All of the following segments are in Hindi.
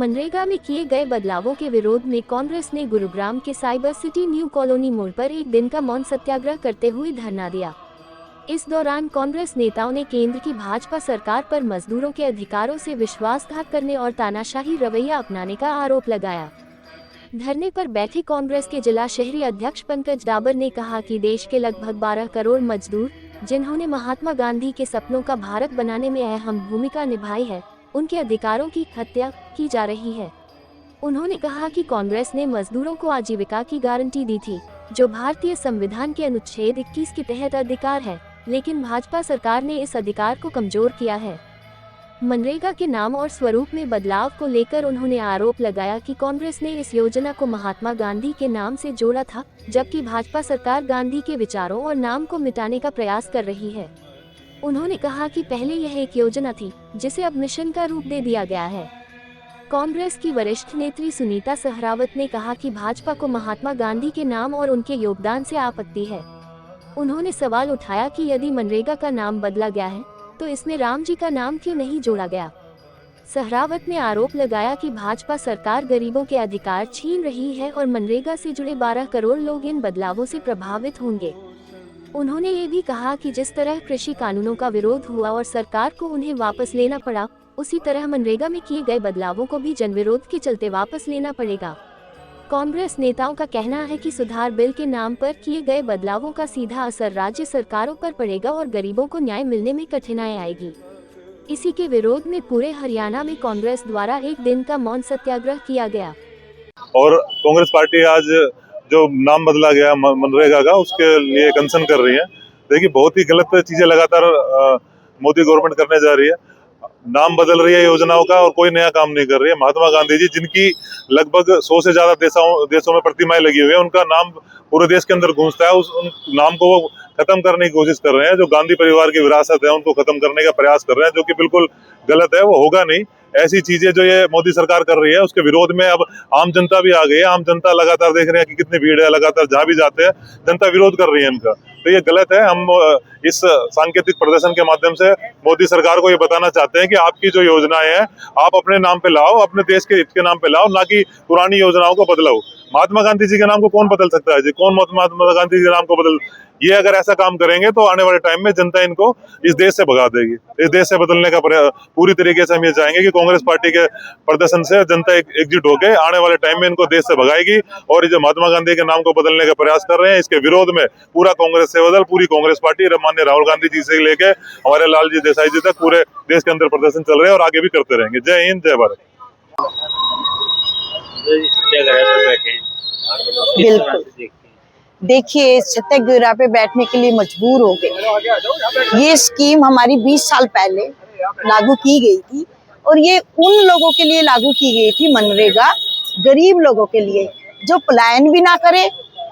मनरेगा में किए गए बदलावों के विरोध में कांग्रेस ने गुरुग्राम के साइबर सिटी न्यू कॉलोनी मोड़ पर एक दिन का मौन सत्याग्रह करते हुए धरना दिया। इस दौरान कांग्रेस नेताओं ने केंद्र की भाजपा सरकार पर मजदूरों के अधिकारों से विश्वासघात करने और तानाशाही रवैया अपनाने का आरोप लगाया। धरने पर बैठे कांग्रेस के जिला शहरी अध्यक्ष पंकज डाबर ने कहा कि देश के लगभग 12 करोड़ मजदूर, जिन्होंने महात्मा गांधी के सपनों का भारत बनाने में अहम भूमिका निभाई है, उनके अधिकारों की हत्या की जा रही है। उन्होंने कहा कि कांग्रेस ने मजदूरों को आजीविका की गारंटी दी थी, जो भारतीय संविधान के अनुच्छेद 21 के तहत अधिकार है, लेकिन भाजपा सरकार ने इस अधिकार को कमजोर किया है। मनरेगा के नाम और स्वरूप में बदलाव को लेकर उन्होंने आरोप लगाया कि कांग्रेस ने इस योजना को महात्मा गांधी के नाम से जोड़ा था, जबकि भाजपा सरकार गांधी के विचारों और नाम को मिटाने का प्रयास कर रही है। उन्होंने कहा कि पहले यह एक योजना थी, जिसे अब मिशन का रूप दे दिया गया है। कांग्रेस की वरिष्ठ नेत्री सुनीता सहरावत ने कहा कि भाजपा को महात्मा गांधी के नाम और उनके योगदान से आपत्ति है। उन्होंने सवाल उठाया कि यदि मनरेगा का नाम बदला गया है, तो इसमें राम जी का नाम क्यों नहीं जोड़ा गया। सहरावत ने आरोप लगाया कि भाजपा सरकार गरीबों के अधिकार छीन रही है और मनरेगा से जुड़े 12 करोड़ लोग इन बदलावों से प्रभावित होंगे। उन्होंने ये भी कहा कि जिस तरह कृषि कानूनों का विरोध हुआ और सरकार को उन्हें वापस लेना पड़ा, उसी तरह मनरेगा में किए गए बदलावों को भी जनविरोध के चलते वापस लेना पड़ेगा। कांग्रेस नेताओं का कहना है कि सुधार बिल के नाम पर किए गए बदलावों का सीधा असर राज्य सरकारों पर पड़ेगा और गरीबों को न्याय मिलने में कठिनाई आएगी। इसी के विरोध में पूरे हरियाणा में कांग्रेस द्वारा एक दिन का मौन सत्याग्रह किया गया। और कांग्रेस पार्टी आज जो नाम बदला गया मनरेगा का, उसके लिए कंसर्न कर रही है। देखिए, बहुत ही गलत चीजें लगातार मोदी गवर्नमेंट करने जा रही है। नाम बदल रही है योजनाओं का और कोई नया काम नहीं कर रही है। महात्मा गांधी जी, जिनकी लगभग 100 से ज्यादा देशों में प्रतिमाएं लगी हुई है, उनका नाम पूरे देश के अंदर गूंजता है। उन नाम को वो खत्म करने की कोशिश कर रहे हैं। जो गांधी परिवार की विरासत है, उनको खत्म करने का प्रयास कर रहे हैं, जो कि बिल्कुल गलत है। वो होगा नहीं। ऐसी चीजें जो ये मोदी सरकार कर रही है, उसके विरोध में अब आम जनता भी आ गई है। आम जनता लगातार देख रहे हैं कि कितनी भीड़ है, लगातार जहां भी जाते हैं जनता विरोध कर रही है इनका। तो ये गलत है। हम इस सांकेतिक प्रदर्शन के माध्यम से मोदी सरकार को ये बताना चाहते हैं कि आपकी जो योजनाएं हैं, आप अपने नाम पे लाओ, अपने देश के हित के नाम पे लाओ, ना कि पुरानी योजनाओं को बदलाओ। महात्मा गांधी जी के नाम को कौन बदल सकता है जी? कौन महात्मा गांधी जी के नाम को बदल? ये अगर ऐसा काम करेंगे तो आने वाले टाइम में जनता इनको इस देश से भगा देगी। इस देश से बदलने का पूरी तरीके से हम ये चाहेंगे कि कांग्रेस पार्टी के प्रदर्शन से जनता एकजुट होकर आने वाले टाइम में इनको देश से भगाएगी। और ये जो महात्मा गांधी के नाम को बदलने का प्रयास कर रहे हैं, इसके विरोध में पूरा कांग्रेस से बदल पूरी कांग्रेस पार्टी, माननीय राहुल गांधी जी से लेके हमारे लालजी देसाई जी तक पूरे देश के अंदर प्रदर्शन चल रहे हैं और आगे भी करते रहेंगे। जय हिंद, जय भारत। बिल्कुल, देखिए, सत्याग्रह पे बैठने के लिए मजबूर हो गए। ये स्कीम हमारी 20 साल पहले लागू की गई थी और ये उन लोगों के लिए लागू की गई थी, मनरेगा, गरीब लोगों के लिए, जो पलायन भी ना करे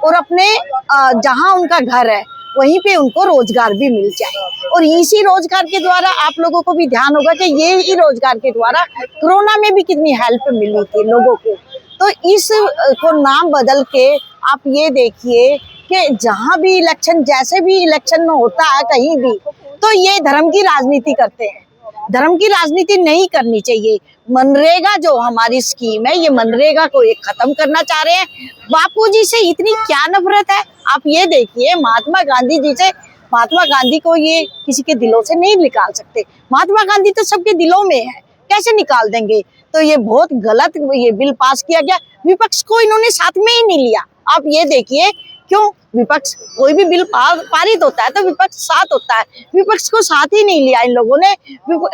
और अपने जहां उनका घर है वहीं पे उनको रोजगार भी मिल जाए। और इसी रोजगार के द्वारा आप लोगों को भी ध्यान होगा कि ये ही रोजगार के द्वारा कोरोना में भी कितनी हेल्प मिली थी लोगों को। तो इस को नाम बदल के आप ये देखिए कि जहां भी इलेक्शन, जैसे भी इलेक्शन होता है कहीं भी, तो ये धर्म की राजनीति करते हैं। धर्म की राजनीति नहीं करनी चाहिए। मनरेगा जो हमारी स्कीम है, ये मनरेगा को एक खत्म करना चाह रहे हैं। बापूजी से इतनी क्या नफरत है, आप ये देखिए। महात्मा गांधी जी से, महात्मा गांधी को ये किसी के दिलों से नहीं निकाल सकते। महात्मा गांधी तो सबके दिलों में है, कैसे निकाल देंगे? तो ये बहुत गलत ये बिल पास किया गया। विपक्ष को इन्होंने साथ में ही नहीं लिया। आप ये देखिए, क्यों? विपक्ष, कोई भी बिल पारित होता है तो विपक्ष साथ होता है। विपक्ष को साथ ही नहीं लिया इन लोगों ने।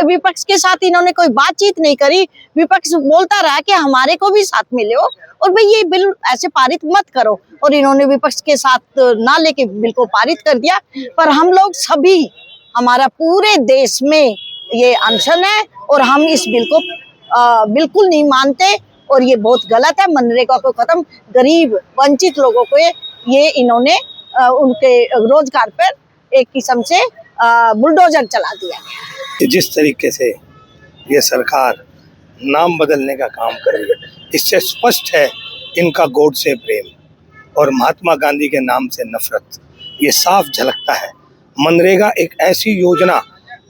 विपक्ष के साथ इन्होंने कोई बातचीत नहीं करी। विपक्ष बोलता रहा कि हमारे को भी साथ मिले हो और भाई ये बिल ऐसे पारित मत करो, और इन्होंने विपक्ष के साथ ना लेके बिल को पारित कर दिया। पर हम लोग सभी, हमारा पूरे देश में ये अनशन है और हम इस बिल को बिल्कुल नहीं मानते और ये बहुत गलत है। मनरेगा को खत्म, गरीब वंचित लोगों को ये इन्होंने उनके रोजगार पर एक किस्म से बुलडोजर चला दिया। जिस तरीके से ये सरकार नाम बदलने का काम कर रही है, इससे स्पष्ट है इनका गॉड से प्रेम और महात्मा गांधी के नाम से नफरत, ये साफ झलकता है। मनरेगा एक ऐसी योजना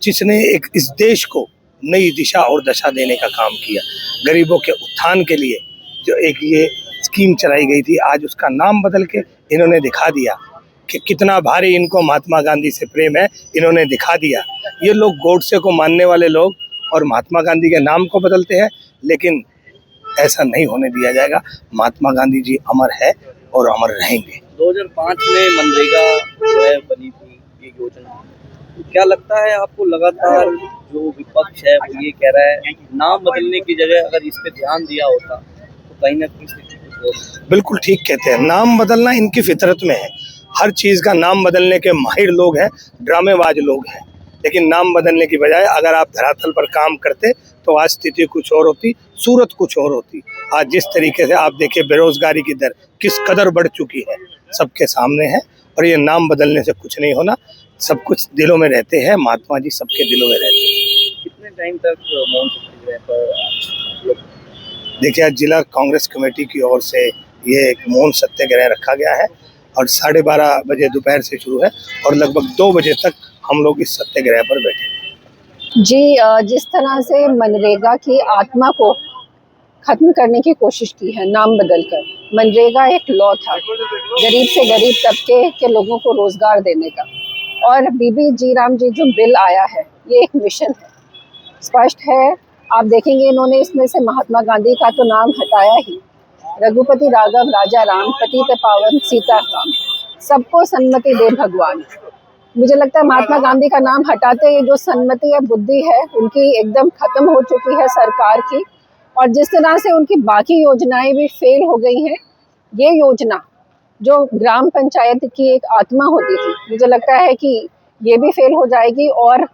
जिसने एक इस देश को नई दिशा और दशा देने का काम किया। गरीबों के उत्थान के लिए जो एक ये स्कीम चलाई गई थी, आज उसका नाम बदल के इन्होंने दिखा दिया कि कितना भारी इनको महात्मा गांधी से प्रेम है। इन्होंने दिखा दिया। ये लोग गोडसे को मानने वाले लोग और महात्मा गांधी के नाम को बदलते हैं, लेकिन ऐसा नहीं होने दिया जाएगा। महात्मा गांधी जी अमर है और अमर रहेंगे। 2005 में मनरेगा जो है बनी थी ये योजना, क्या लगता है आपको? लगातार जो विपक्ष है वो ये कह रहा है नाम बदलने की जगह अगर इस पे ध्यान दिया होता तो कहीं ना कहीं स्थिति कुछ और। बिल्कुल ठीक कहते हैं, नाम बदलना इनकी फितरत में है। हर चीज़ का नाम बदलने के माहिर लोग हैं, ड्रामेबाज लोग हैं, लेकिन नाम बदलने की बजाय अगर आप धरातल पर काम करते तो आज स्थिति कुछ और होती, सूरत कुछ और होती। आज जिस तरीके से आप देखिए बेरोजगारी की दर किस कदर बढ़ चुकी है, सबके सामने है। और ये नाम बदलने से कुछ नहीं होना, सब कुछ दिलों में रहते हैं। महात्मा जी सबके दिलों में रहते हैं। कितने टाइम तक मौन सत्याग्रह पर? देखिए, आज जिला कांग्रेस कमेटी की ओर से ये एक मौन सत्याग्रह रखा गया है और 12:30 बजे दोपहर से शुरू है और लगभग 2 बजे तक हम लोग इस सत्याग्रह पर बैठे। जी, जिस तरह से मनरेगा की आत्मा को खत्म करने की कोशिश की है नाम बदलकर, मनरेगा एक लॉ था गरीब से गरीब तबके के लोगों को रोजगार देने का, और बीबी जी राम जी जो बिल आया है ये एक मिशन है, स्पष्ट है। आप देखेंगे इन्होंने इसमें से महात्मा गांधी का तो नाम हटाया ही, रघुपति राघव राजा राम पतित पावन सीता राम, सबको सन्मति दे भगवान। मुझे लगता है महात्मा गांधी का नाम हटाते ही जो सन्मति या बुद्धि है उनकी एकदम खत्म हो चुकी है सरकार की, और जिस तरह से उनकी बाकी योजनाएं भी फेल हो गई हैं, ये योजना जो ग्राम पंचायत की एक आत्मा होती थी, मुझे लगता है कि ये भी फेल हो जाएगी। और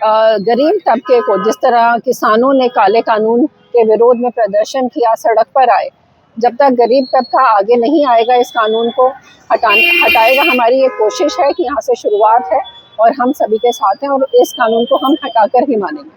गरीब तबके को, जिस तरह किसानों ने काले कानून के विरोध में प्रदर्शन किया, सड़क पर आए, जब तक गरीब तबका आगे नहीं आएगा इस कानून को हटाएगा, हमारी ये कोशिश है कि यहाँ से शुरुआत है और हम सभी के साथ हैं और इस कानून को हम हटाकर ही मानेंगे।